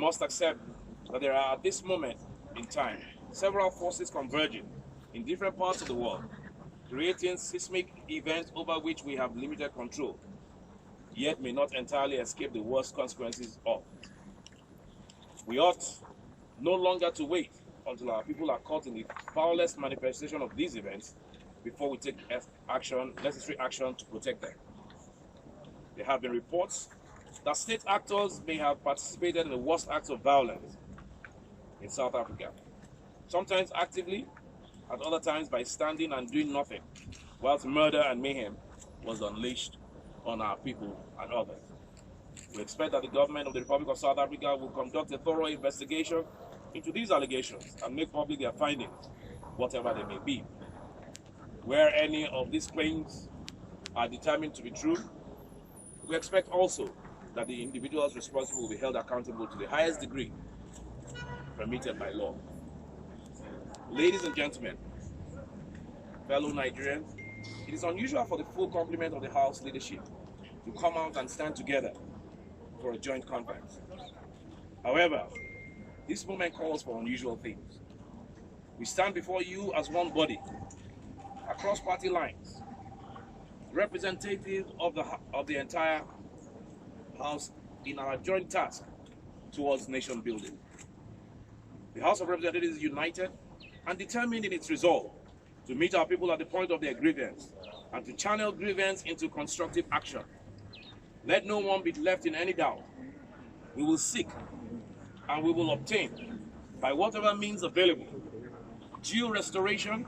must accept that there are, at this moment in time, several forces converging in different parts of the world, creating seismic events over which we have limited control, yet may not entirely escape the worst consequences of. We ought no longer to wait until our people are caught in the foulest manifestation of these events before we take necessary action to protect them. There have been reports that state actors may have participated in the worst acts of violence in South Africa, sometimes actively, at other times by standing and doing nothing, whilst murder and mayhem was unleashed on our people and others. We expect that the government of the Republic of South Africa will conduct a thorough investigation into these allegations and make public their findings, whatever they may be. Where any of these claims are determined to be true, we expect also that the individuals responsible will be held accountable to the highest degree permitted by law. Ladies and gentlemen, fellow Nigerians, it is unusual for the full complement of the House leadership to come out and stand together for a joint conference. However, this moment calls for unusual things. We stand before you as one body, across party lines, representative of the entire House in our joint task towards nation building. The House of Representatives is united and determined in its resolve to meet our people at the point of their grievance and to channel grievance into constructive action. Let no one be left in any doubt. We will seek and we will obtain, by whatever means available, due restoration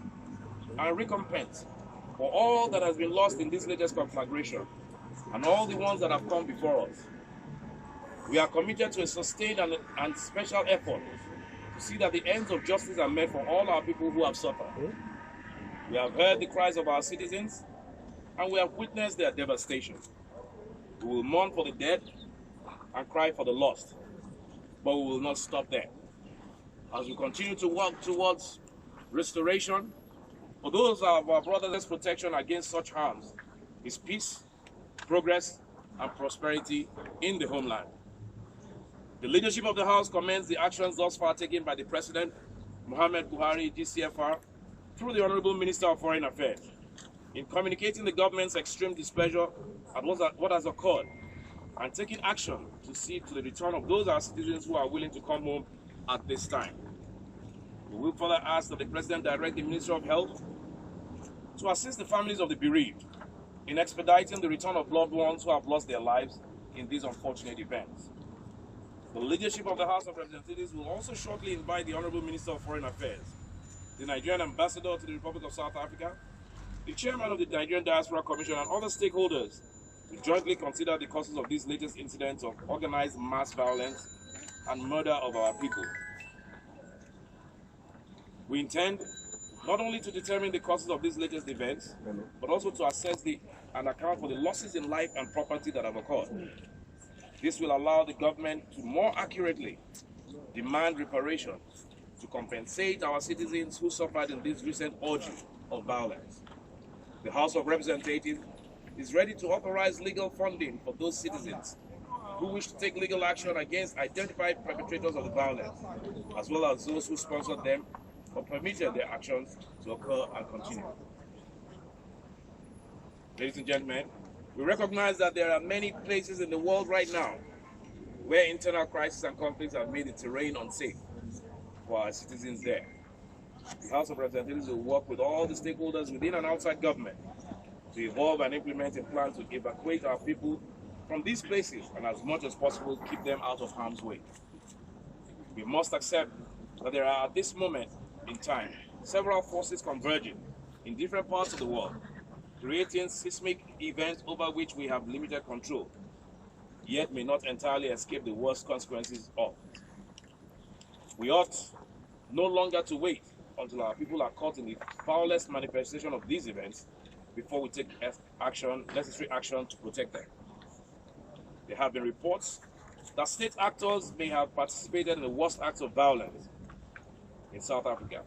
and recompense for all that has been lost in this latest conflagration and all the ones that have come before us. We are committed to a sustained and special effort to see that the ends of justice are met for all our people who have suffered. We have heard the cries of our citizens and we have witnessed their devastation. We will mourn for the dead and cry for the lost, but we will not stop there. As we continue to work towards restoration, for those of our brothers' protection against such harms is peace, progress, and prosperity in the homeland. The leadership of the House commends the actions thus far taken by the President, Muhammad Buhari, GCFR, through the Honorable Minister of Foreign Affairs, in communicating the government's extreme displeasure at what has occurred and taking action to see to the return of those our citizens who are willing to come home at this time. We will further ask that the President direct the Ministry of Health to assist the families of the bereaved in expediting the return of loved ones who have lost their lives in these unfortunate events. The leadership of the House of Representatives will also shortly invite the Honorable Minister of Foreign Affairs, the Nigerian Ambassador to the Republic of South Africa, the Chairman of the Nigerian Diaspora Commission, and other stakeholders to jointly consider the causes of these latest incidents of organized mass violence and murder of our people. We intend not only to determine the causes of these latest events, but also to assess and account for the losses in life and property that have occurred. This will allow the government to more accurately demand reparations to compensate our citizens who suffered in this recent orgy of violence. The House of Representatives is ready to authorize legal funding for those citizens who wish to take legal action against identified perpetrators of the violence, as well as those who sponsored them or permitted their actions to occur and continue. Ladies and gentlemen, we recognize that there are many places in the world right now where internal crises and conflicts have made the terrain unsafe for our citizens there. The House of Representatives will work with all the stakeholders within and outside government to evolve and implement a plan to evacuate our people from these places and, as much as possible, keep them out of harm's way. We must accept that there are, at this moment in time, several forces converging in different parts of the world, creating seismic events over which we have limited control, yet may not entirely escape the worst consequences of. We ought no longer to wait until our people are caught in the foulest manifestation of these events before we take necessary action to protect them. There have been reports that state actors may have participated in the worst acts of violence in South Africa.